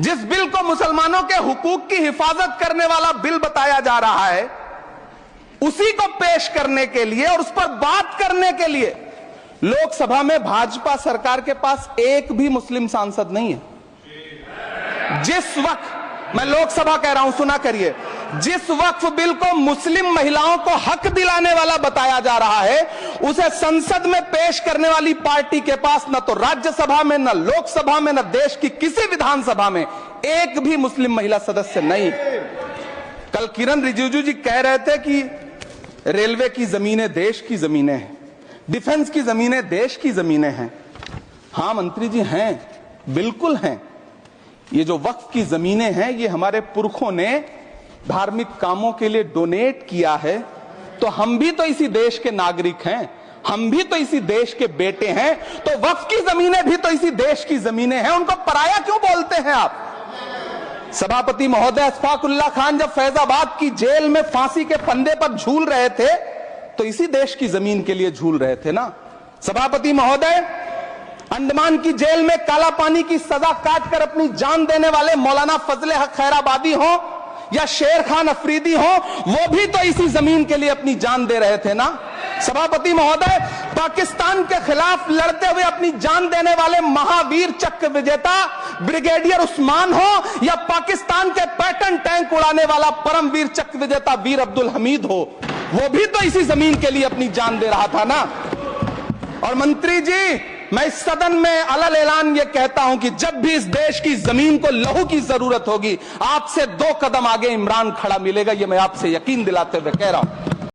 जिस बिल को मुसलमानों के हुकूक की हिफाजत करने वाला बिल बताया जा रहा है, उसी को पेश करने के लिए और उस पर बात करने के लिए लोकसभा में भाजपा सरकार के पास एक भी मुस्लिम सांसद नहीं है। जिस वक्त, मैं लोकसभा कह रहा हूं, सुना करिए, जिस वक्फ बिल को मुस्लिम महिलाओं को हक दिलाने वाला बताया जा रहा है, उसे संसद में पेश करने वाली पार्टी के पास न तो राज्यसभा में, न लोकसभा में, न देश की किसी विधानसभा में एक भी मुस्लिम महिला सदस्य नहीं। कल किरण रिजिजू जी कह रहे थे कि रेलवे की जमीनें देश की जमीनें हैं, डिफेंस की जमीनें देश की जमीनें हैं। हां मंत्री जी, हैं, बिल्कुल हैं। ये जो वक्फ की जमीनें हैं, ये हमारे पुरखों ने धार्मिक कामों के लिए डोनेट किया है, तो हम भी तो इसी देश के नागरिक हैं, हम भी तो इसी देश के बेटे हैं, तो वक्फ की जमीनें भी तो इसी देश की जमीनें हैं, उनको पराया क्यों बोलते हैं आप? सभापति महोदय अशफाकुल्लाह खान जब फैजाबाद की जेल में फांसी के फंदे पर झूल रहे थे, तो इसी देश की जमीन के लिए झूल रहे थे ना। सभापति महोदय, अंडमान की जेल में काला पानी की सजा काटकर अपनी जान देने वाले मौलाना फजले हक खैराबादी हो या शेर खान अफरीदी हो, वो भी तो इसी जमीन के लिए अपनी जान दे रहे थे ना। सभापति महोदय, पाकिस्तान के खिलाफ लड़ते हुए अपनी जान देने वाले महावीर चक्र विजेता ब्रिगेडियर उस्मान हो या पाकिस्तान के पैटर्न टैंक उड़ाने वाला परमवीर चक्र विजेता वीर अब्दुल हमीद हो, वो भी तो इसी जमीन के लिए अपनी जान दे रहा था ना। और मंत्री जी, मैं इस सदन में अलल ऐलान ये कहता हूं कि जब भी इस देश की जमीन को लहू की जरूरत होगी, आपसे 2 कदम आगे इमरान खड़ा मिलेगा, ये मैं आपसे यकीन दिलाते हुए कह रहा हूं।